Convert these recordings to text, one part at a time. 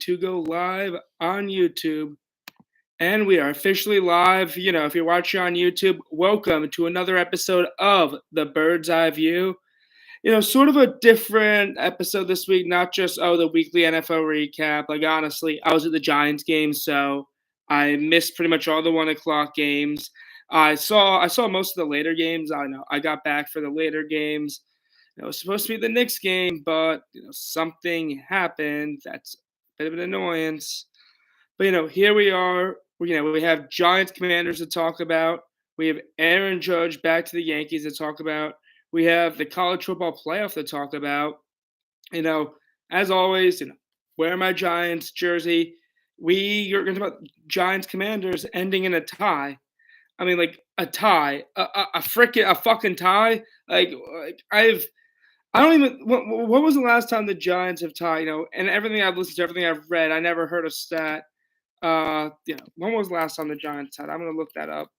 to go live on YouTube. And we are officially live. If you're watching on YouTube, welcome to another episode of The Bird's Eye View. Sort of a different episode this week, not just, the weekly NFL recap. Like, honestly, I was at the Giants game, so I missed pretty much all the 1 o'clock games. I saw most of the later games. I know I got back for the later games. It was supposed to be the Knicks game, but something happened. That's a bit of an annoyance. But here we are. We have Giants Commanders to talk about. We have Aaron Judge back to the Yankees to talk about. We have the college football playoff to talk about. As always, wear my Giants jersey. You're going to talk about Giants Commanders ending in a tie. I mean, like a tie, a fucking tie. I don't even. What was the last time the Giants have tied? And everything I've listened to, everything I've read, I never heard a stat. When was the last time the Giants tied? I'm gonna look that up.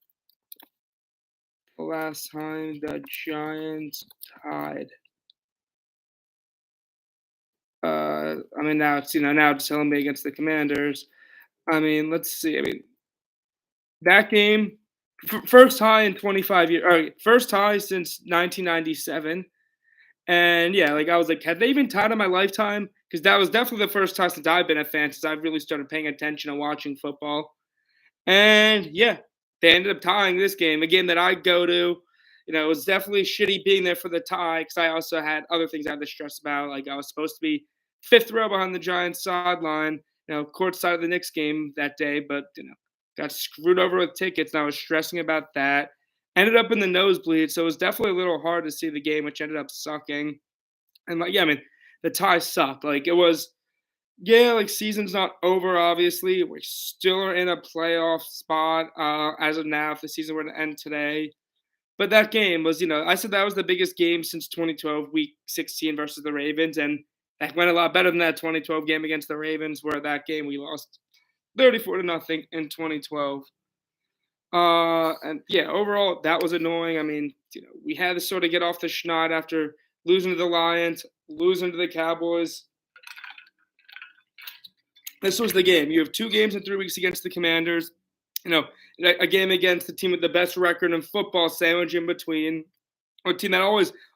The last time the Giants tied. Now it's telling me against the Commanders. Let's see. That game, first tie in 25 years. Or first tie since 1997. And yeah, I was like, have they even tied in my lifetime? Because that was definitely the first time since I've been a fan, since I've really started paying attention and watching football. And yeah, they ended up tying this game, a game that I go to. It was definitely shitty being there for the tie because I also had other things I had to stress about. Like, I was supposed to be fifth row behind the Giants sideline, courtside of the Knicks game that day, but got screwed over with tickets, and I was stressing about that. Ended up in the nosebleed, so it was definitely a little hard to see the game, which ended up sucking. And the tie sucked. Season's not over, obviously. We still are in a playoff spot as of now if the season were to end today. But that game was, I said that was the biggest game since 2012, Week 16 versus the Ravens, and that went a lot better than that 2012 game against the Ravens, where that game we lost 34-0 in 2012. And yeah, overall, that was annoying. We had to sort of get off the schneid after losing to the Lions, losing to the Cowboys. This was the game. You have 2 games in 3 weeks against the Commanders. A game against the team with the best record in football, sandwich in between. A team that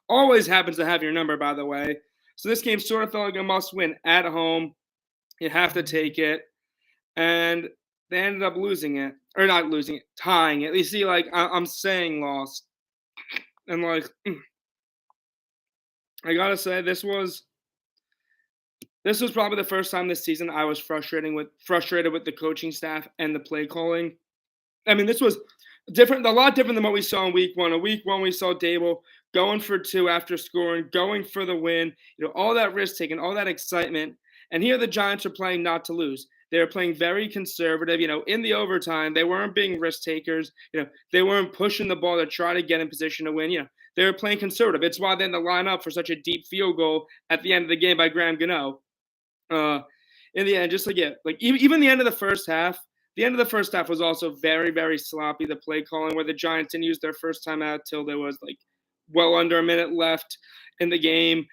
always happens to have your number, by the way. So this game sort of felt like a must-win at home. You have to take it. And they ended up losing it. Or not losing it, tying it. You see, I'm saying lost. And, I gotta say, this was probably the first time this season I was frustrated with the coaching staff and the play calling. This was a lot different than what we saw in week 1. In week 1, we saw Dable going for 2 after scoring, going for the win, all that risk taking, all that excitement. And here the Giants are playing not to lose. They were playing very conservative. In the overtime, they weren't being risk takers. They weren't pushing the ball to try to get in position to win. They were playing conservative. It's why they had to line up for such a deep field goal at the end of the game by Graham Gano. In the end, even the end of the first half. The end of the first half was also very, very sloppy. The play calling, where the Giants didn't use their first time out till there was well under a minute left in the game.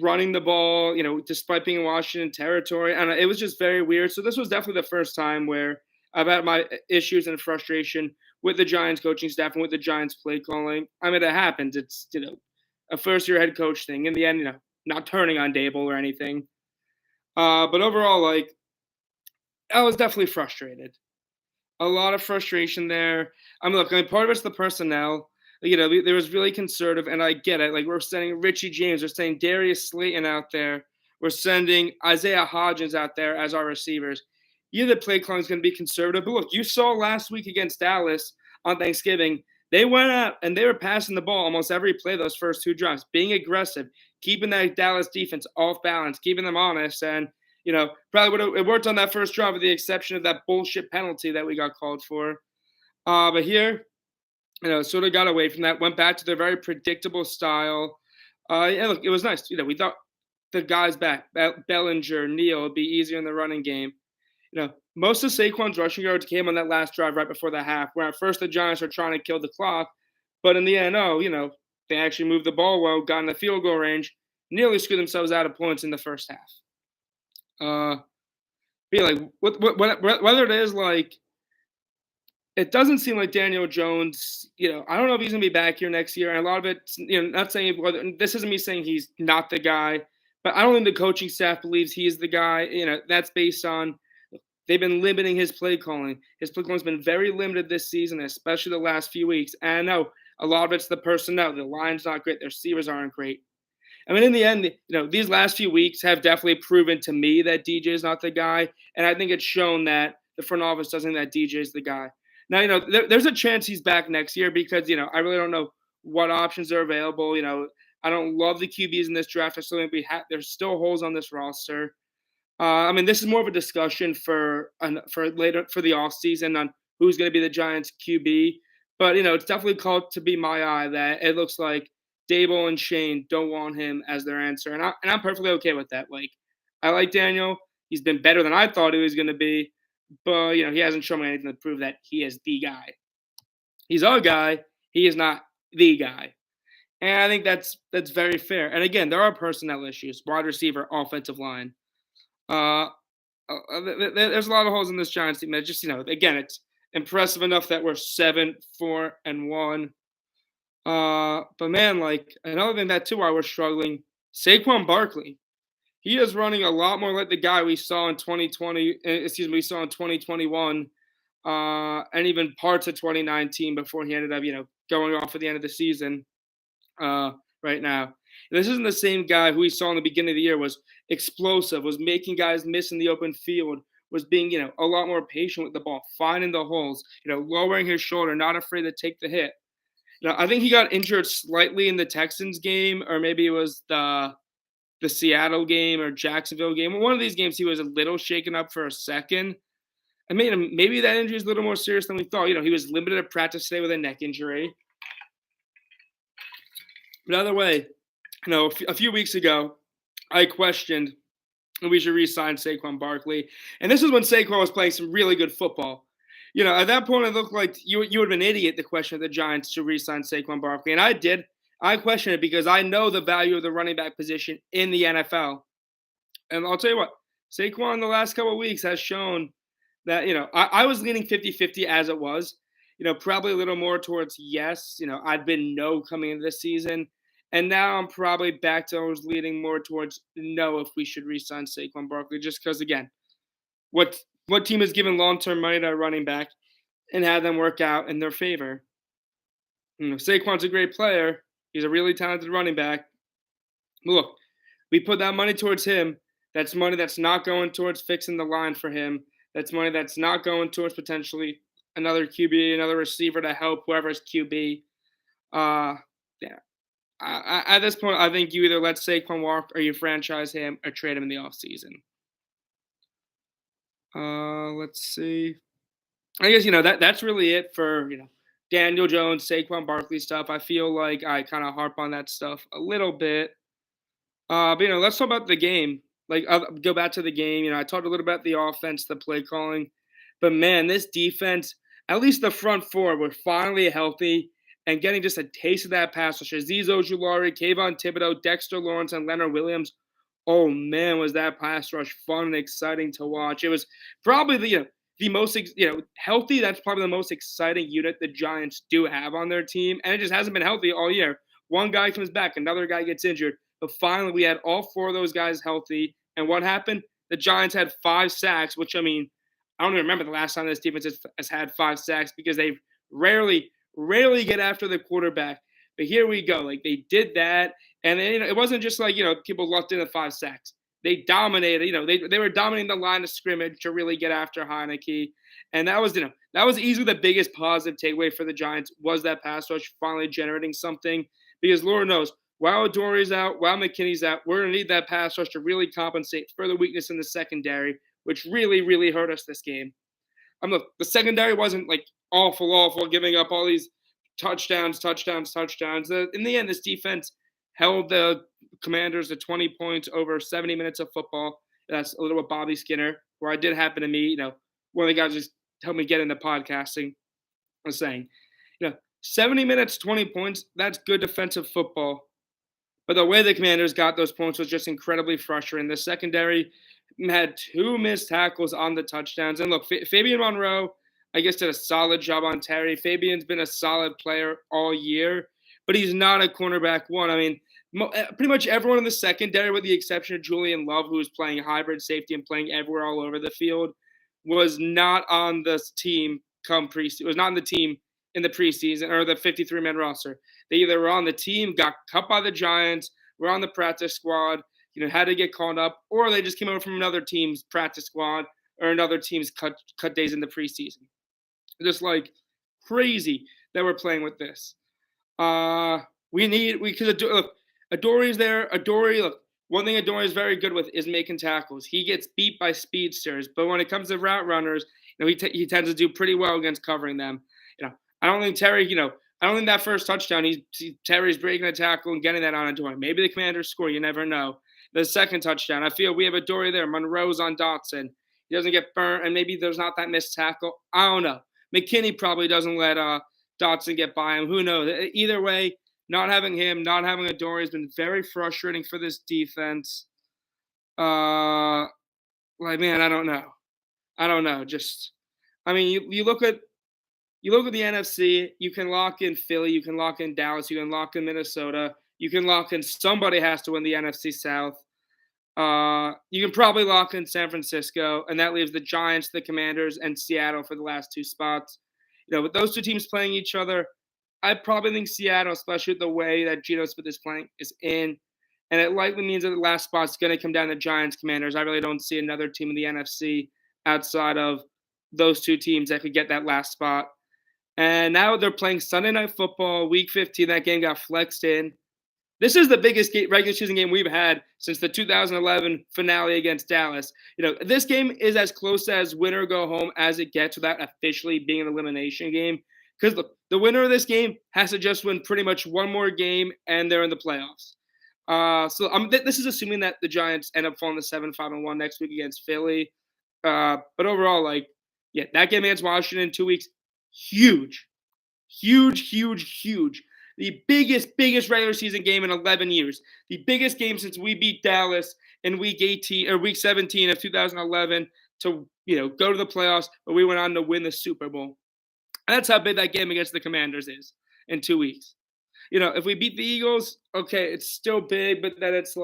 Running the ball, despite being in Washington territory. And it was just very weird. So this was definitely the first time where I've had my issues and frustration with the Giants coaching staff and with the Giants play calling. It happens. It's, a first-year head coach thing. In the end, not turning on Dable or anything. But overall, I was definitely frustrated. A lot of frustration there. Part of it's the personnel. There was really conservative, and I get it. We're sending Richie James, we're sending Darius Slayton out there, we're sending Isaiah Hodgins out there as our receivers. The play calling is going to be conservative. But look, you saw last week against Dallas on Thanksgiving, they went out and they were passing the ball almost every play those first 2 drives, being aggressive, keeping that Dallas defense off balance, keeping them honest, and probably would have it worked on that first drive with the exception of that bullshit penalty that we got called for. But here, sort of got away from that, went back to their very predictable style. Look, it was nice. We thought the guys back, Bellinger, Neal, would be easier in the running game. Most of Saquon's rushing yards came on that last drive right before the half, where at first the Giants were trying to kill the clock, but in the end, they actually moved the ball well, got in the field goal range, nearly screwed themselves out of points in the first half. Be like whether it is like it doesn't seem like Daniel Jones, I don't know if he's gonna be back here next year. And a lot of it, not saying whether this isn't me saying he's not the guy, but I don't think the coaching staff believes he is the guy. That's based on they've been limiting his play calling. His play calling's been very limited this season, especially the last few weeks. And I know a lot of it's the personnel. The line's not great. Their receivers aren't great. I mean, in the end, these last few weeks have definitely proven to me that DJ is not the guy, and I think it's shown that the front office doesn't think that DJ is the guy. Now, there's a chance he's back next year because I really don't know what options are available. I don't love the QBs in this draft. I still think there's still holes on this roster. I mean, this is more of a discussion for later for the offseason on who's going to be the Giants QB. But it's definitely called to be my eye that it looks like Dable and Shane don't want him as their answer, and I'm perfectly okay with that. Like, I like Daniel; he's been better than I thought he was going to be, but he hasn't shown me anything to prove that he is the guy. He's our guy; he is not the guy, and I think that's very fair. And again, there are personnel issues: wide receiver, offensive line. Uh, there's a lot of holes in this Giants team. That just again, it's impressive enough that we're 7-4-1. But man, like another thing that too, why we're struggling, Saquon Barkley. He is running a lot more like the guy we saw in 2020. Excuse me, we saw in 2021, and even parts of 2019 before he ended up, going off at the end of the season. Right now, this isn't the same guy who we saw in the beginning of the year was explosive, was making guys miss in the open field, was being, a lot more patient with the ball, finding the holes, lowering his shoulder, not afraid to take the hit. I think he got injured slightly in the Texans game, or maybe it was the Seattle game or Jacksonville game. One of these games, he was a little shaken up for a second. I mean, maybe that injury is a little more serious than we thought. He was limited at practice today with a neck injury. But either way, a few weeks ago, I questioned if we should re-sign Saquon Barkley. And this is when Saquon was playing some really good football. At that point, it looked like you would have been an idiot to question the Giants to re-sign Saquon Barkley. And I did. I questioned it because I know the value of the running back position in the NFL. And I'll tell you what, Saquon the last couple of weeks has shown that, I was leaning 50-50 as it was. Probably a little more towards yes. I'd been no coming into this season. And now I'm probably back to I was leaning more towards no if we should re-sign Saquon Barkley. Just because, again, what team has given long-term money to a running back and had them work out in their favor? Saquon's a great player. He's a really talented running back. Look, we put that money towards him. That's money that's not going towards fixing the line for him. That's money that's not going towards potentially another QB, another receiver to help whoever's QB. Yeah. At this point, I think you either let Saquon walk or you franchise him or trade him in the offseason. Let's see. I guess that's really it for Daniel Jones, Saquon Barkley stuff. I feel like I kind of harp on that stuff a little bit. But let's talk about the game. Like, I'll go back to the game. I talked a little about the offense, the play calling, but man, this defense, at least the front four, were finally healthy and getting just a taste of that pass rush. Azeez Ojulari, Kayvon Thibodeau, Dexter Lawrence, and Leonard Williams. Oh man, was that pass rush fun and exciting to watch. It was probably the most healthy. That's probably the most exciting unit the Giants do have on their team, and it just hasn't been healthy all year. One guy comes back, another guy gets injured, but finally we had all four of those guys healthy. And what happened? The Giants had 5 sacks, which I don't even remember the last time this defense has had 5 sacks because they rarely get after the quarterback. But here we go. Like, they did that. And then, it wasn't just like, people lucked into 5 sacks. They dominated, they were dominating the line of scrimmage to really get after Heineke. And that was, that was easily the biggest positive takeaway for the Giants was that pass rush finally generating something. Because Lord knows, while Dory's out, while McKinney's out, we're going to need that pass rush to really compensate for the weakness in the secondary, which really, really hurt us this game. Look, the secondary wasn't like awful, giving up all these touchdowns. In the end, this defense held the Commanders to 20 points over 70 minutes of football. That's a little bit Bobby Skinner, where I did happen to meet, one of the guys just helped me get into podcasting, was saying, 70 minutes, 20 points, that's good defensive football. But the way the Commanders got those points was just incredibly frustrating. The secondary had two missed tackles on the touchdowns. And look, Fabian Monroe, I guess, did a solid job on Terry. Fabian's been a solid player all year, but he's not a cornerback one. I mean, pretty much everyone in the secondary, with the exception of Julian Love, who was playing hybrid safety and playing everywhere all over the field, was not on this team come preseason. Was not on the team in the preseason or the 53-man roster. They either were on the team, got cut by the Giants, were on the practice squad, had to get called up, or they just came over from another team's practice squad or another team's cut days in the preseason. Just like crazy that we're playing with this. Because Adori's there. Adori, look, one thing Adori is very good with is making tackles. He gets beat by speedsters, but when it comes to route runners, he tends to do pretty well against covering them. I don't think Terry, I don't think that first touchdown, Terry's breaking a tackle and getting that on Adori. Maybe the Commanders score. You never know. The second touchdown, I feel we have Adori there. Monroe's on Dotson. He doesn't get burnt, and maybe there's not that missed tackle. I don't know. McKinney probably doesn't let Dotson get by him. Who knows? Either way, not having him, not having Adori has been very frustrating for this defense. Man, I don't know. You look at the NFC. You can lock in Philly. You can lock in Dallas. You can lock in Minnesota. You can lock in somebody has to win the NFC South. You can probably lock in San Francisco, and that leaves the Giants, the Commanders, and Seattle for the last two spots. With those two teams playing each other, I probably think Seattle, especially the way that Geno Smith is playing, is in. And it likely means that the last spot's going to come down to Giants, Commanders. I really don't see another team in the NFC outside of those two teams that could get that last spot. And now they're playing Sunday Night Football, Week 15. That game got flexed in. This is the biggest regular season game we've had since the 2011 finale against Dallas. This game is as close as win or go home as it gets without officially being an elimination game. Because the winner of this game has to just win pretty much one more game, and they're in the playoffs. This is assuming that the Giants end up falling to 7-5-1 next week against Philly. But overall, that game against Washington in 2 weeks, huge. The biggest regular season game in 11 years. The biggest game since we beat Dallas in week 18 or week 17 of 2011 to go to the playoffs, but we went on to win the Super Bowl. And that's how big that game against the Commanders is in 2 weeks. If we beat the Eagles, okay, it's still big, but then it's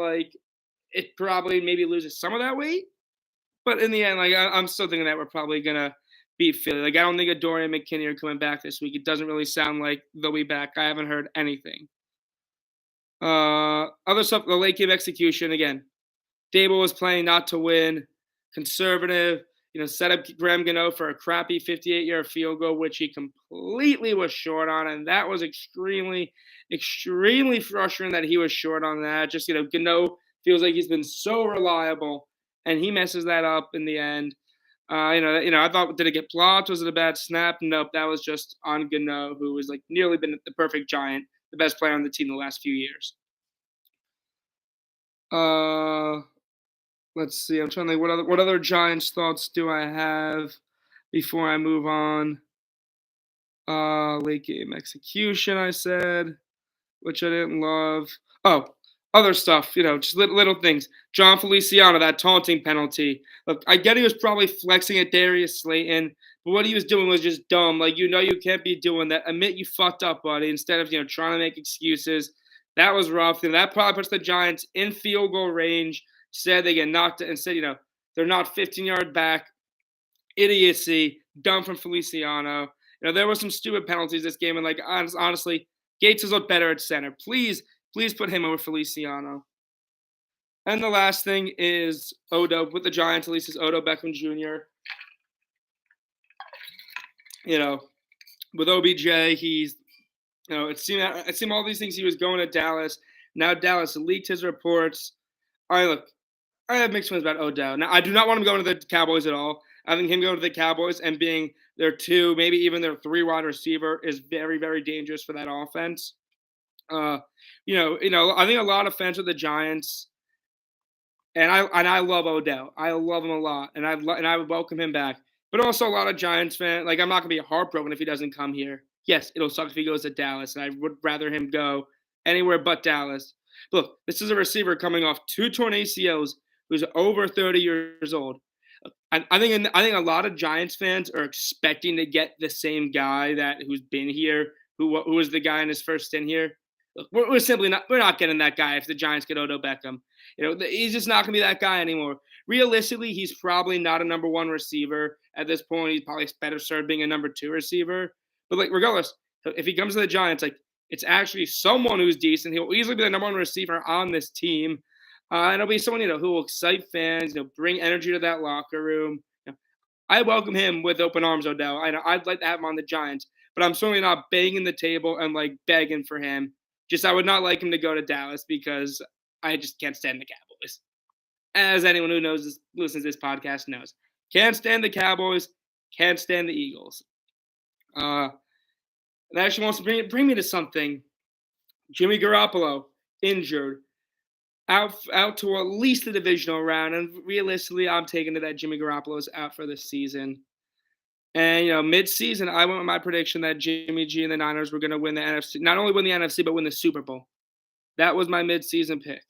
it probably maybe loses some of that weight. But in the end, I'm still thinking that we're probably gonna beat Philly. I don't think Adore and McKinney are coming back this week. It doesn't really sound like they'll be back. I haven't heard anything. Other stuff, the late game execution, again, Dable was playing not to win, conservative, set up Graham Gano for a crappy 58-yard field goal, which he completely was short on, and that was extremely, extremely frustrating that he was short on that. Just, Gano feels like he's been so reliable, and he messes that up in the end. I thought, did it get blocked? Was it a bad snap? Nope, that was just on Gano, who has nearly been the perfect Giant, the best player on the team the last few years. Let's see. I'm trying to think what other Giants thoughts do I have before I move on. Late game execution, I said, which I didn't love. Oh, other stuff, just little things. John Feliciano, that taunting penalty. Look, I get he was probably flexing at Darius Slayton, but what he was doing was just dumb. You can't be doing that. Admit you fucked up, buddy, instead of, trying to make excuses. That was rough. That probably puts the Giants in field goal range. Said they get knocked, and said, they're not 15-yard back. Idiocy. Dumb from Feliciano. There were some stupid penalties this game, and honestly, Gates has looked better at center. Please put him over Feliciano. And the last thing is Odo. With the Giants, at least, is Odo Beckham Jr. With OBJ, he's, it seemed all these things he was going to Dallas. Now Dallas leaked his reports. I have mixed feelings about Odell. Now, I do not want him going to the Cowboys at all. I think him going to the Cowboys and being their 2, maybe even their 3 wide receiver is very, very dangerous for that offense. I think a lot of fans of the Giants, and I love Odell. I love him a lot, and I would welcome him back. But also a lot of Giants fans, I'm not gonna be heartbroken if he doesn't come here. Yes, it'll suck if he goes to Dallas, and I would rather him go anywhere but Dallas. Look, this is a receiver coming off 2 torn ACLs who's over 30 years old. I think a lot of Giants fans are expecting to get the same guy who's been here, who was the guy in his first stint here. Look, we're simply not we're not getting that guy if the Giants get Odell Beckham. He's just not going to be that guy anymore. Realistically, he's probably not a number one receiver at this point. He's probably better served being a number two receiver. But like regardless, if he comes to the Giants, like it's actually someone who's decent. He'll easily be the number one receiver on this team. And it'll be someone who will excite fans, bring energy to that locker room. I welcome him with open arms, Odell. I'd like to have him on the Giants, but I'm certainly not banging the table and like begging for him. Just I would not like him to go to Dallas because I just can't stand the Cowboys. As anyone who listens to this podcast knows, can't stand the Cowboys, can't stand the Eagles. That actually wants to bring me to something. Jimmy Garoppolo injured. Out to at least the divisional round, and realistically, I'm taking it that Jimmy Garoppolo is out for this season. And mid-season, I went with my prediction that Jimmy G and the Niners were going to win the NFC, not only win the NFC, but win the Super Bowl. That was my mid-season pick.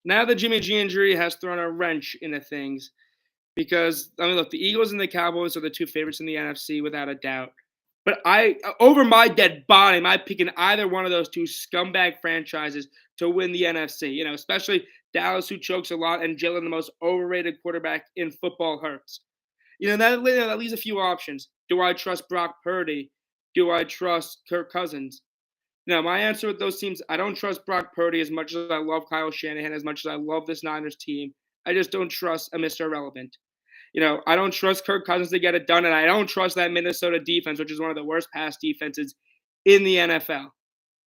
Now the Jimmy G injury has thrown a wrench into things because look, the Eagles and the Cowboys are the two favorites in the NFC without a doubt. But over my dead body, am I picking either one of those two scumbag franchises to win the NFC? Especially Dallas, who chokes a lot, and Jalen, the most overrated quarterback in football, hurts. That leaves a few options. Do I trust Brock Purdy? Do I trust Kirk Cousins? My answer with those teams, I don't trust Brock Purdy as much as I love Kyle Shanahan, as much as I love this Niners team. I just don't trust a Mr. Irrelevant. I don't trust Kirk Cousins to get it done, and I don't trust that Minnesota defense, which is one of the worst pass defenses in the NFL,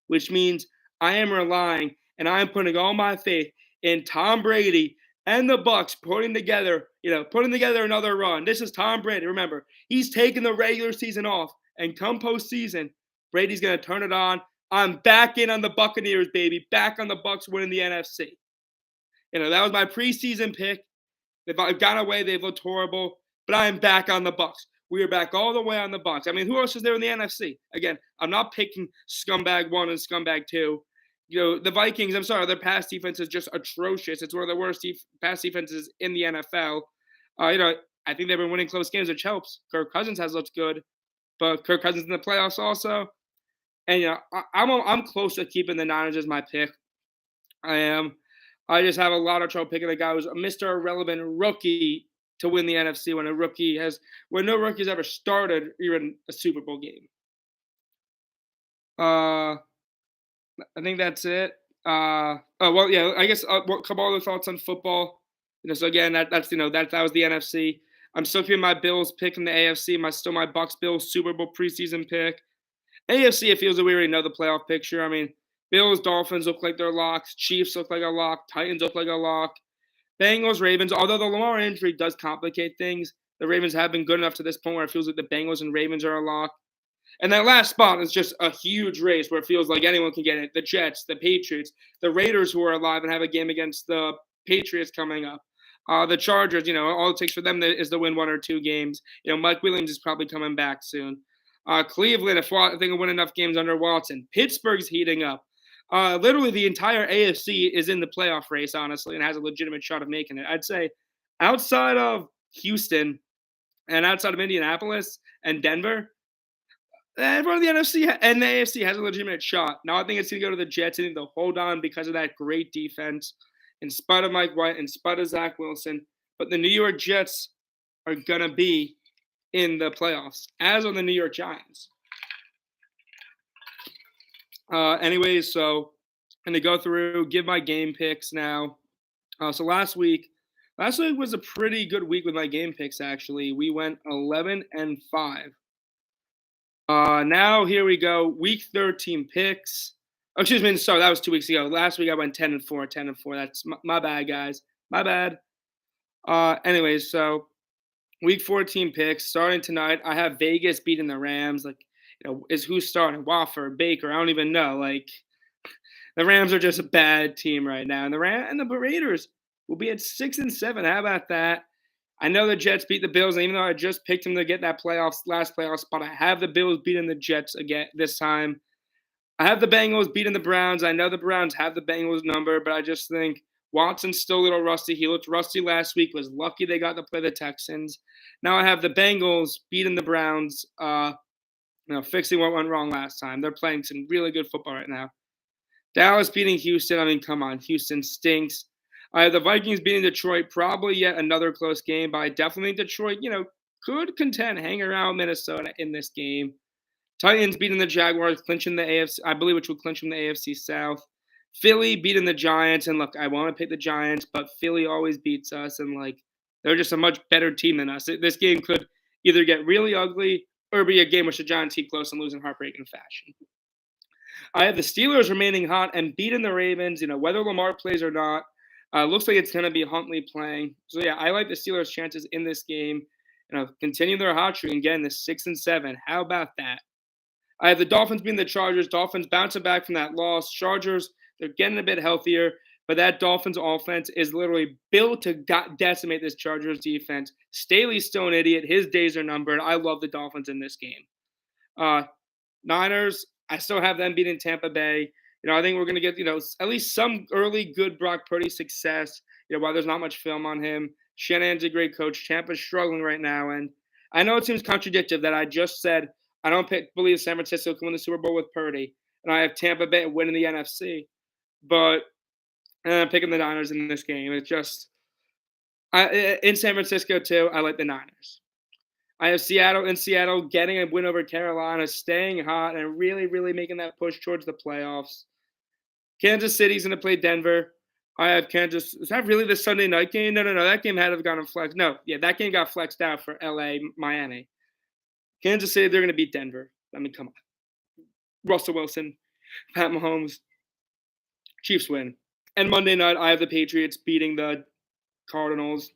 which means I am relying and I am putting all my faith in Tom Brady and the Bucs putting together another run. This is Tom Brady. Remember, he's taking the regular season off, and come postseason, Brady's going to turn it on. I'm back in on the Buccaneers, baby. Back on the Bucs winning the NFC. That was my preseason pick. They've gone away. They've looked horrible. But I am back on the Bucs. We are back all the way on the Bucs. I mean, who else is there in the NFC? Again, I'm not picking scumbag 1 and scumbag 2. The Vikings, I'm sorry, their pass defense is just atrocious. It's one of the worst pass defenses in the NFL. I think they've been winning close games, which helps. Kirk Cousins has looked good, but Kirk Cousins in the playoffs also. And I'm close to keeping the Niners as my pick. I am. I just have a lot of trouble picking a guy who's a Mr. Irrelevant rookie to win the NFC when no rookie's ever started even a Super Bowl game. I think that's it. I guess a couple other thoughts on football. So again, that was the NFC. I'm still keeping my Bills pick in the AFC. My Bucs Bills Super Bowl preseason pick. AFC, it feels that we already know the playoff picture. I mean, Bills, Dolphins look like they're locked. Chiefs look like a lock. Titans look like a lock. Bengals, Ravens. Although the Lamar injury does complicate things, the Ravens have been good enough to this point where it feels like the Bengals and Ravens are a lock. And that last spot is just a huge race where it feels like anyone can get it. The Jets, the Patriots, the Raiders who are alive and have a game against the Patriots coming up. The Chargers, all it takes for them is to win 1 or 2 games. Mike Williams is probably coming back soon. Cleveland, if they can win enough games under Watson. Pittsburgh's heating up. Literally the entire AFC is in the playoff race, honestly, and has a legitimate shot of making it. I'd say outside of Houston and outside of Indianapolis and Denver, everyone in the NFC and the AFC has a legitimate shot. Now I think it's going to go to the Jets. I think they'll hold on because of that great defense, in spite of Mike White, in spite of Zach Wilson. But the New York Jets are going to be in the playoffs, as are the New York Giants. Anyways, so I'm going to go through, give my game picks now. So last week was a pretty good week with my game picks, actually. We went 11-5. Now here we go. Week 13 picks. Oh, excuse me. Sorry, that was 2 weeks ago. Last week I went 10-4. That's my bad, guys. My bad. Anyways, so week 14 picks starting tonight. I have Vegas beating the Rams. Is who's starting? Wofford, Baker. I don't even know. The Rams are just a bad team right now, and the Raiders will be at 6-7. How about that? I know the Jets beat the Bills, and even though I just picked them to get that last playoff spot, I have the Bills beating the Jets again this time. I have the Bengals beating the Browns. I know the Browns have the Bengals number, but I just think Watson's still a little rusty. He looked rusty last week. Was lucky they got to play the Texans. Now I have the Bengals beating the Browns. Fixing what went wrong last time. They're playing some really good football right now. Dallas beating Houston. I mean, come on, Houston stinks. I have the Vikings beating Detroit. Probably yet another close game, but I definitely think Detroit, could contend, hang around Minnesota in this game. Titans beating the Jaguars, clinching the AFC, I believe, which will clinch them the AFC South. Philly beating the Giants, and look, I want to pick the Giants, but Philly always beats us, and they're just a much better team than us. This game could either get really ugly or be a game which the Giants keep close and lose in heartbreaking fashion. I have the Steelers remaining hot and beating the Ravens. Whether Lamar plays or not, looks like it's going to be Huntley playing. So yeah, I like the Steelers' chances in this game. Continue their hot streak and getting the 6-7. How about that? I have the Dolphins beating the Chargers. Dolphins bouncing back from that loss. Chargers, they're getting a bit healthier, but that Dolphins offense is literally built to decimate this Chargers defense. Staley's still an idiot. His days are numbered. I love the Dolphins in this game. Niners, I still have them beating Tampa Bay. I think we're going to get, at least some early good Brock Purdy success, while there's not much film on him. Shanahan's a great coach. Tampa's struggling right now. And I know it seems contradictory that I just said I don't believe San Francisco can win the Super Bowl with Purdy. And I have Tampa Bay winning the NFC. But I'm picking the Niners in this game. It's just, in San Francisco, too, I like the Niners. I have Seattle getting a win over Carolina, staying hot, and really, really making that push towards the playoffs. Kansas City's going to play Denver. I have Kansas. Is that really the Sunday night game? No. That game had to have gone flexed. No, yeah, that game got flexed out for LA, Miami. Kansas City, they're going to beat Denver. I mean, come on. Russell Wilson, Pat Mahomes, Chiefs win. And Monday night, I have the Patriots beating the Cardinals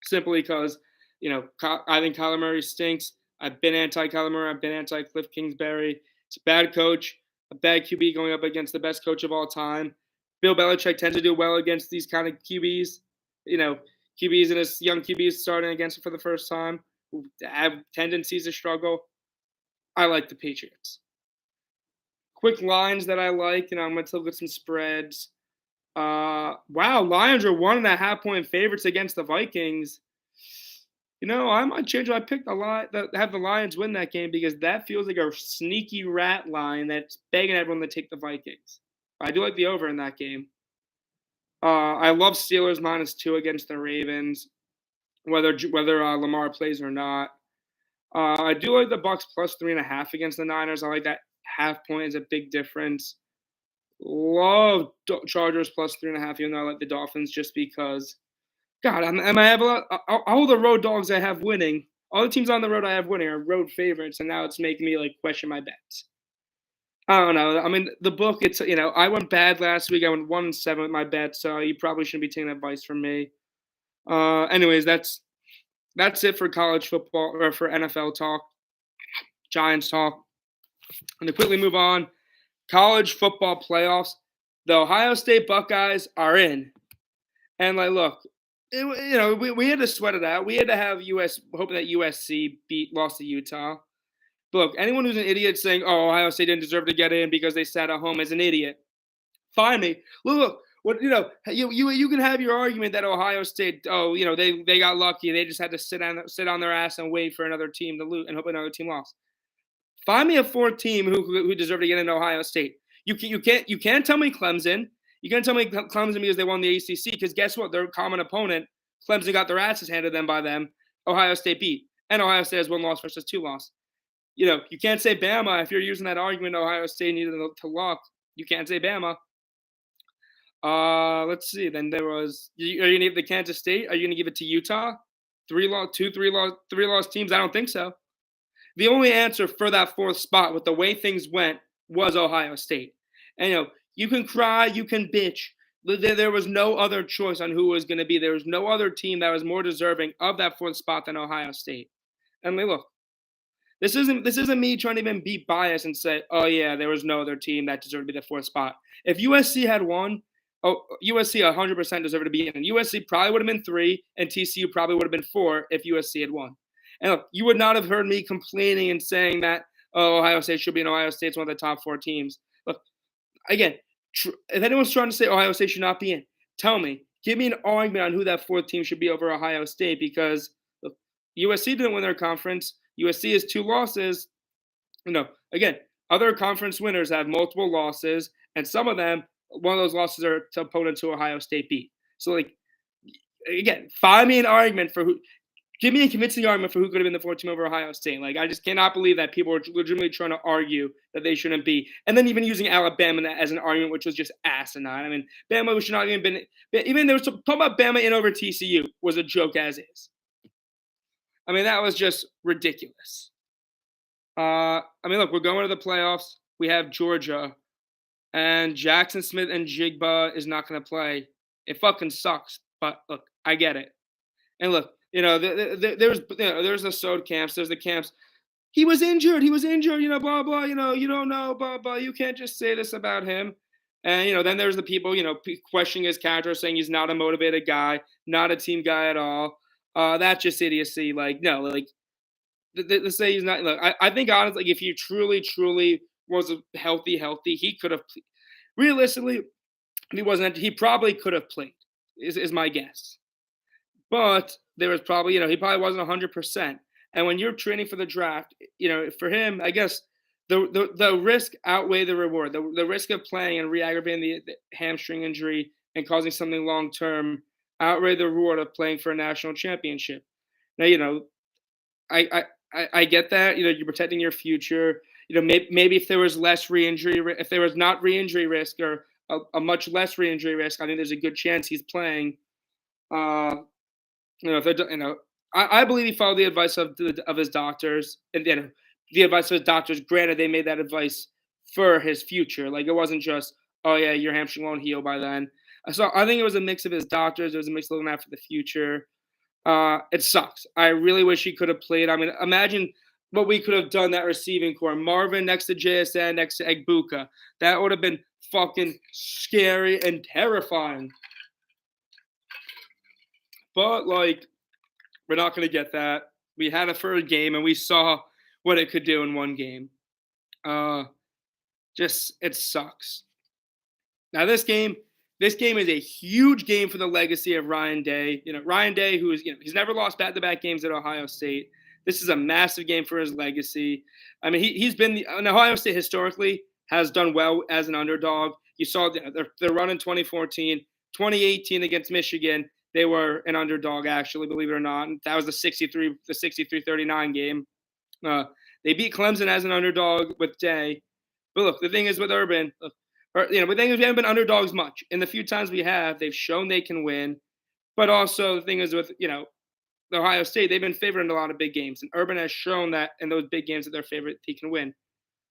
simply because, I think Kyler Murray stinks. I've been anti-Kyler Murray. I've been anti-Cliff Kingsbury. It's a bad coach, a bad QB going up against the best coach of all time. Bill Belichick tends to do well against these kind of QBs. QBs and his young QBs starting against him for the first time who have tendencies to struggle. I like the Patriots. Quick lines that I like, I'm going to look at some spreads. Wow, Lions are 1.5-point favorites against the Vikings. I might change my pick have the Lions win that game because that feels like a sneaky rat line that's begging everyone to take the Vikings. I do like the over in that game. I love Steelers -2 against the Ravens, whether Lamar plays or not. I do like the Bucks +3.5 against the Niners. I like that half point is a big difference. Love Chargers +3.5, even though I like the Dolphins just because. God, I have a lot. All the road dogs I have winning, all the teams on the road I have winning are road favorites, and now it's making me question my bets. I don't know. I mean, the book, it's I went bad last week. I went 1-7 with my bets, so you probably shouldn't be taking advice from me. Anyways, that's it for college football or for NFL talk, Giants talk. And to quickly move on, college football playoffs. The Ohio State Buckeyes are in, and look. We had to sweat it out. We had to have hoping that USC lost to Utah. But look, anyone who's an idiot saying, "Oh, Ohio State didn't deserve to get in because they sat at home," is an idiot. Find me. Look. What you can have your argument that Ohio State, they got lucky. They just had to sit on their ass and wait for another team to lose and hope another team lost. Find me a fourth team who deserved to get into Ohio State. You can't tell me Clemson. You can't tell me Clemson because they won the ACC because guess what? Their common opponent, Clemson, got their asses handed them by them. Ohio State beat. And Ohio State has 1 loss versus 2 loss. You can't say Bama. If you're using that argument, Ohio State needed to lock. You can't say Bama. Let's see. Then there was, are you going to give the Kansas State? Are you going to give it to Utah? 3 loss teams? I don't think so. The only answer for that 4th spot with the way things went was Ohio State. And, you can cry, you can bitch. There was no other choice on who was going to be. There was no other team that was more deserving of that 4th spot than Ohio State. And look, this isn't me trying to even be biased and say, oh yeah, there was no other team that deserved to be the 4th spot. If USC had won, USC 100% deserved to be in. USC probably would have been 3, and TCU probably would have been 4 if USC had won. And look, you would not have heard me complaining and saying that, Ohio State should be in. Ohio State's one of the top 4 teams. Look, again, if anyone's trying to say Ohio State should not be in, tell me, give me an argument on who that fourth team should be over Ohio State because look, USC didn't win their conference. USC has 2 losses. Again, other conference winners have multiple losses, and some of them, one of those losses are to opponents who Ohio State beat. So, like, again, find me an argument for who. Give me a convincing argument for who could have been the fourth team over Ohio State. Like, I just cannot believe that people are legitimately trying to argue that they shouldn't be. And then even using Alabama as an argument, which was just asinine. I mean, Bama should not even been. Even there was talk about Bama in over TCU was a joke as is. I mean, that was just ridiculous. Look, we're going to the playoffs. We have Georgia, and Jackson Smith and Jigba is not going to play. It fucking sucks, but look, I get it. And look, there's the SOD camps, there's the camps. He was injured, blah blah. You don't know, blah blah. You can't just say this about him. And then there's the people, questioning his character, saying he's not a motivated guy, not a team guy at all. That's just idiocy. Like, no, like. To say he's not. Look, I think honestly, if he truly was healthy, he could have. Realistically, if he wasn't, he probably could have played. Is my guess. But there was probably, he probably wasn't 100%. And when you're training for the draft, for him, I guess the risk outweigh the reward. The risk of playing and re-aggravating the hamstring injury and causing something long term outweigh the reward of playing for a national championship. Now, I get that. You're protecting your future. Maybe if there was less re-injury, if there was not re-injury risk or a much less re-injury risk, I think there's a good chance he's playing. I believe he followed the advice of his doctors, and the advice of his doctors. Granted, they made that advice for his future. Like, it wasn't just, oh yeah, your hamstring won't heal by then. So I think it was a mix of his doctors. It was a mix looking out for the future. It sucks. I really wish he could have played. I mean, imagine what we could have done that receiving core. Marvin next to JSN, next to Egbuka. That would have been fucking scary and terrifying. But, like, we're not going to get that. We had it for a game, and we saw what it could do in one game. It sucks. Now, this game is a huge game for the legacy of Ryan Day. Ryan Day, who is, he's never lost back-to-back games at Ohio State. This is a massive game for his legacy. I mean, he's been Ohio State historically has done well as an underdog. You saw their run in 2014, 2018 against Michigan. They were an underdog, actually, believe it or not. And that was the 63-39 game. They beat Clemson as an underdog with Day. But look, the thing is with Urban, the thing is we haven't been underdogs much. In the few times we have, they've shown they can win. But also, the thing is with, the Ohio State, they've been favored in a lot of big games. And Urban has shown that in those big games that they're favored, he can win.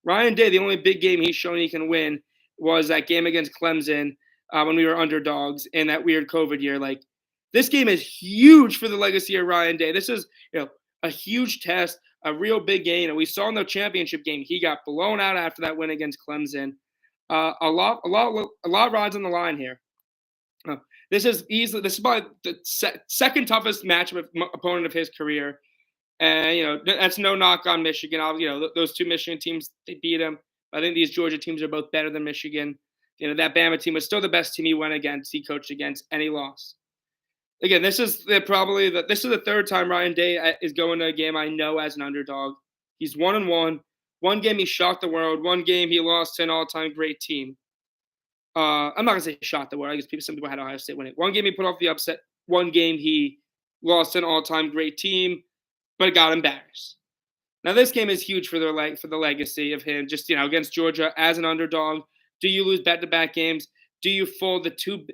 Ryan Day, the only big game he's shown he can win was that game against Clemson when we were underdogs in that weird COVID year. Like, this game is huge for the legacy of Ryan Day. This is, a huge test, a real big game. And we saw in the championship game, he got blown out after that win against Clemson. A lot rides on the line here. This is probably the second toughest matchup opponent of his career. And, that's no knock on Michigan. Those two Michigan teams, they beat him. I think these Georgia teams are both better than Michigan. That Bama team was still the best team he coached against, and he lost. Again, this is the third time Ryan Day is going to a game I know as an underdog. He's 1-1. One game he shocked the world. One game he lost to an all-time great team. I'm not gonna say shocked the world. I guess some people had Ohio State winning. One game he put off the upset. One game he lost to an all-time great team, but got embarrassed. Now this game is huge for the legacy of him. Just against Georgia as an underdog. Do you lose back-to-back games? Do you fold the two?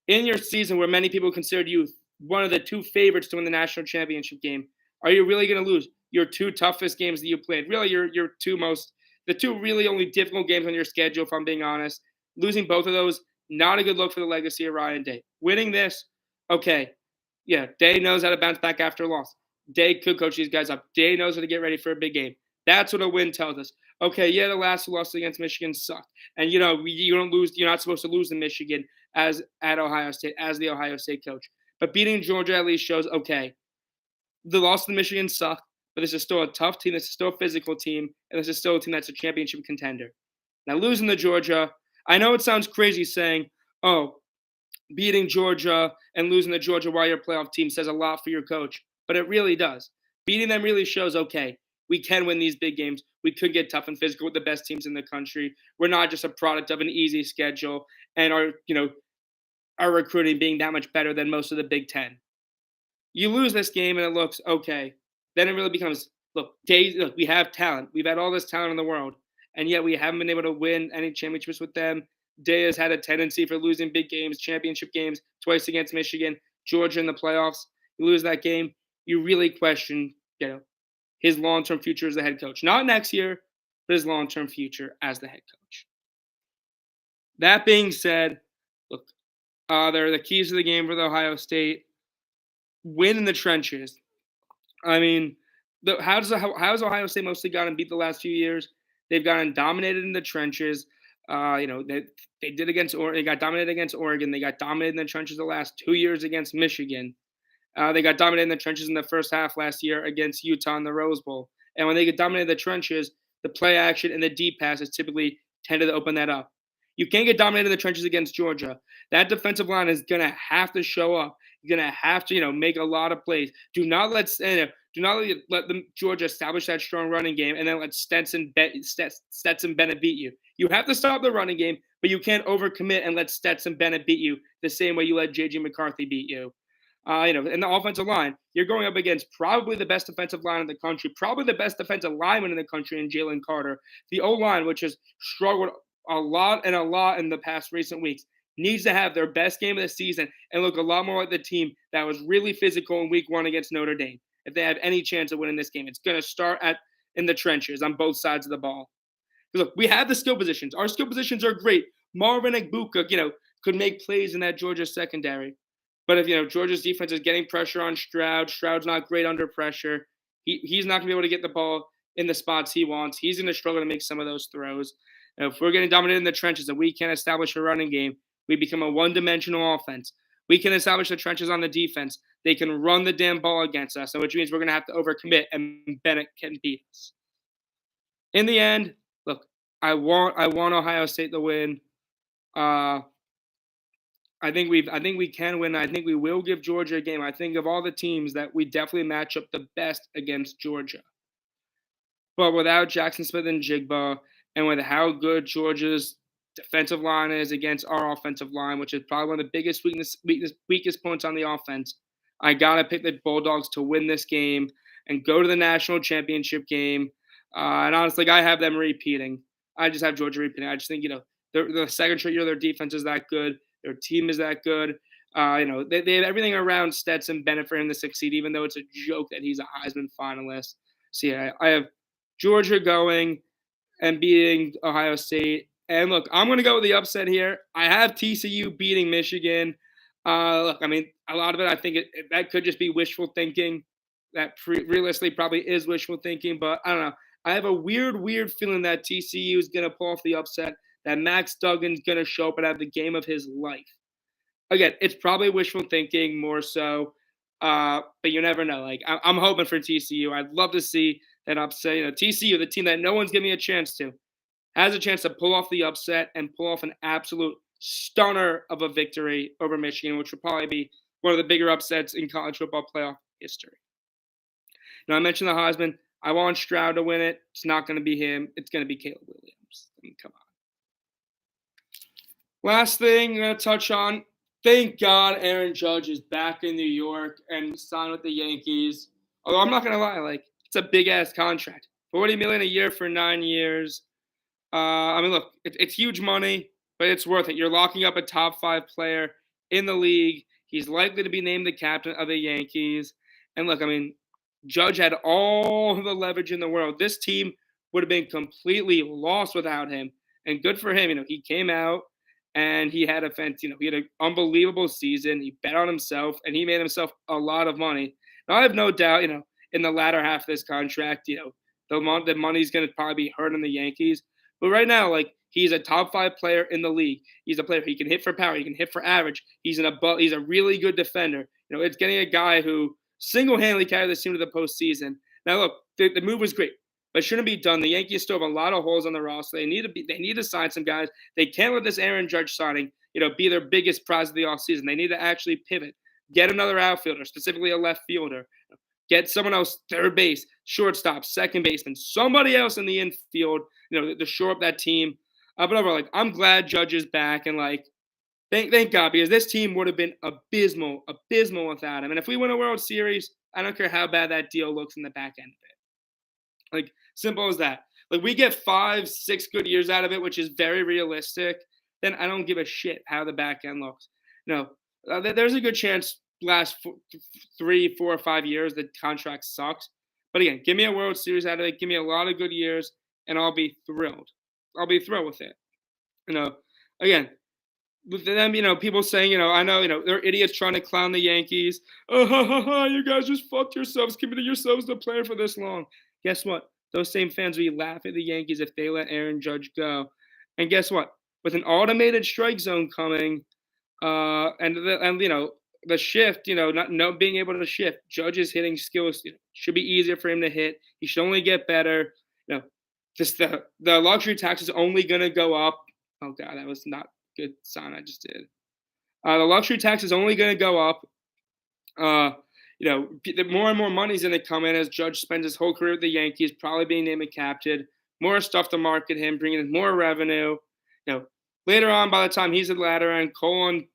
In your season where many people considered you one of the two favorites to win the national championship game, are you really going to lose your two toughest games that you played? Really, the two really only difficult games on your schedule, if I'm being honest. Losing both of those, not a good look for the legacy of Ryan Day. Winning this, okay. Yeah, Day knows how to bounce back after a loss. Day could coach these guys up. Day knows how to get ready for a big game. That's what a win tells us. Okay, yeah, the last loss against Michigan sucked. And, you don't lose. You're not supposed to lose in Michigan at Ohio State as the Ohio State coach. But beating Georgia at least shows, okay, the loss to Michigan sucked, but this is still a tough team. This is still a physical team. And this is still a team that's a championship contender. Now, losing to Georgia, I know it sounds crazy saying, oh, beating Georgia and losing to Georgia while you're a playoff team says a lot for your coach, but it really does. Beating them really shows, okay, we can win these big games. We could get tough and physical with the best teams in the country. We're not just a product of an easy schedule and our recruiting being that much better than most of the Big Ten. You lose this game and it looks okay. Then it really becomes look, we have talent. We've had all this talent in the world, and yet we haven't been able to win any championships with them. Day has had a tendency for losing big games, championship games, twice against Michigan, Georgia in the playoffs. You lose that game, you really question, his long-term future as the head coach. Not next year, but his long-term future as the head coach. That being said, look, they're the keys to the game for the Ohio State. Win in the trenches. I mean, how's Ohio State mostly gotten beat the last few years? They've gotten dominated in the trenches. They did against Oregon. They got dominated against Oregon. They got dominated in the trenches the last 2 years against Michigan. They got dominated in the trenches in the first half last year against Utah in the Rose Bowl. And when they get dominated in the trenches, the play action and the deep passes typically tended to open that up. You can't get dominated in the trenches against Georgia. That defensive line is going to have to show up. You're going to have to, make a lot of plays. Do not let Georgia establish that strong running game and then let Stetson Bennett beat you. You have to stop the running game, but you can't overcommit and let Stetson Bennett beat you the same way you let J.J. McCarthy beat you. In the offensive line, you're going up against probably the best defensive line in the country, probably the best defensive lineman in the country in Jalen Carter. The O-line, which has struggled a lot in the past recent weeks, needs to have their best game of the season and look a lot more like the team that was really physical in week 1 against Notre Dame. If they have any chance of winning this game, it's going to start in the trenches on both sides of the ball. Look, we have the skill positions. Our skill positions are great. Marvin Egbuka, could make plays in that Georgia secondary. But if, Georgia's defense is getting pressure on Stroud's not great under pressure. He's not going to be able to get the ball in the spots he wants. He's going to struggle to make some of those throws. If we're getting dominated in the trenches and we can't establish a running game, we become a one-dimensional offense. We can establish the trenches on the defense. They can run the damn ball against us, which means we're going to have to overcommit, and Bennett can beat us. In the end, look, I want Ohio State to win. I think we can win. I think we will give Georgia a game. I think of all the teams that we definitely match up the best against Georgia. But without Jackson Smith-Njigba and with how good Georgia's defensive line is against our offensive line, which is probably one of the biggest weakest points on the offense, I got to pick the Bulldogs to win this game and go to the national championship game. And honestly, I have them repeating. I just have Georgia repeating. I just think, the second straight year their defense is that good. Their team is that good. They have everything around Stetson Bennett for him to succeed, even though it's a joke that he's a Heisman finalist. So, yeah, I have Georgia going and beating Ohio State. And look, I'm going to go with the upset here. I have TCU beating Michigan. Look, I mean, a lot of it, I think that could just be wishful thinking. That realistically probably is wishful thinking, but I don't know. I have a weird feeling that TCU is going to pull off the upset, that Max Duggan's going to show up and have the game of his life. Again, it's probably wishful thinking more so, but you never know. Like, I'm hoping for TCU. I'd love to see that upset. TCU, the team that no one's giving me a chance to, has a chance to pull off the upset and pull off an absolute stunner of a victory over Michigan, which would probably be one of the bigger upsets in college football playoff history. Now, I mentioned the Heisman. I want Stroud to win it. It's not going to be him. It's going to be Caleb Williams. I mean, come on. Last thing I'm going to touch on. Thank God Aaron Judge is back in New York and signed with the Yankees. Although I'm not going to lie, it's a big-ass contract. $40 million a year for 9 years. Look, it's huge money, but it's worth it. You're locking up a top 5 player in the league. He's likely to be named the captain of the Yankees. And look, Judge had all the leverage in the world. This team would have been completely lost without him. And good for him. He came out and he had he had an unbelievable season. He bet on himself and he made himself a lot of money. Now, I have no doubt, in the latter half of this contract, the money's going to probably be hurting the Yankees. But right now, he's a top 5 player in the league. He's a player. He can hit for power. He can hit for average. He's a really good defender. It's getting a guy who single-handedly carried this team to the postseason. Now, look, the move was great. but shouldn't be done. The Yankees still have a lot of holes on the roster. They need to sign some guys. They can't let this Aaron Judge signing, be their biggest prize of the offseason. They need to actually pivot, get another outfielder, specifically a left fielder, get someone else, third base, shortstop, second baseman, somebody else in the infield, to shore up that team. But overall, I'm glad Judge is back, and thank God, because this team would have been abysmal without him. And if we win a World Series, I don't care how bad that deal looks in the back end of it. Simple as that. We get 5-6 good years out of it, which is very realistic. Then I don't give a shit how the back end looks. There's a good chance last 3, 4, or 5 years the contract sucks. But again, give me a World Series out of it. Give me a lot of good years, and I'll be thrilled. I'll be thrilled with it. Again, with them, people saying, I know, they're idiots trying to clown the Yankees. Oh, you guys just fucked yourselves, committed yourselves to playing for this long. Guess what? Those same fans will laugh at the Yankees if they let Aaron Judge go. And guess what? With an automated strike zone coming, and the shift, not being able to shift, Judge's hitting skills should be easier for him to hit. He should only get better. Just the luxury tax is only going to go up. Oh God, that was not a good sign I just did. The luxury tax is only going to go up. More and more money's going to come in as Judge spends his whole career with the Yankees, probably being named a captain. More stuff to market him, bringing in more revenue. Later on, by the time he's at the latter end, Cole and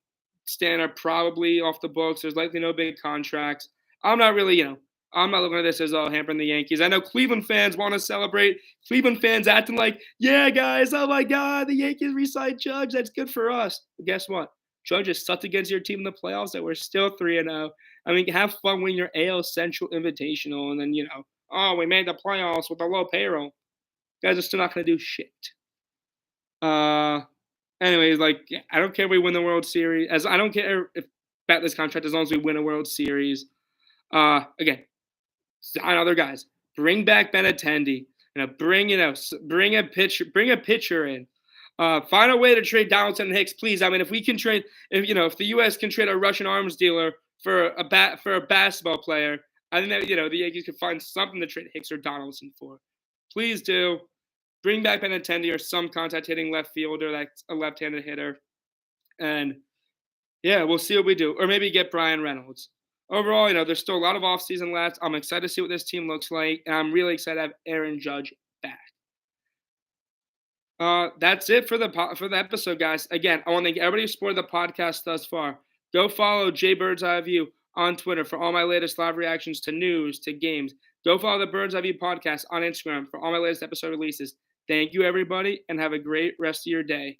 Stan are probably off the books. There's likely no big contracts. I'm not really, I'm not looking at this as hampering the Yankees. I know Cleveland fans want to celebrate. Cleveland fans acting like, yeah, guys, oh my God, the Yankees re-signed Judge. That's good for us. But guess what? Judge is sucked against your team in the playoffs that we're still 3-0. I mean, have fun winning your AL Central Invitational, and then, we made the playoffs with a low payroll. You guys are still not going to do shit. Anyways, I don't care if we win the World Series. I don't care if about this contract as long as we win a World Series. Again, sign other guys. Bring back Benintendi. Bring a pitcher in. Find a way to trade Donaldson and Hicks, please. I mean, if we can trade, if the U.S. can trade a Russian arms dealer for a basketball player, I think that the Yankees could find something to trade Hicks or Donaldson for. Please do. Bring back Benintendi or some contact hitting left fielder that's a left-handed hitter. And, yeah, we'll see what we do. Or maybe get Brian Reynolds. Overall, there's still a lot of offseason left. I'm excited to see what this team looks like. And I'm really excited to have Aaron Judge back. That's it for the episode, guys. Again, I want to thank everybody who supported the podcast thus far. Go follow Jay Bird's Eye View on Twitter for all my latest live reactions to news, to games. Go follow the Bird's Eye View podcast on Instagram for all my latest episode releases. Thank you, everybody, and have a great rest of your day.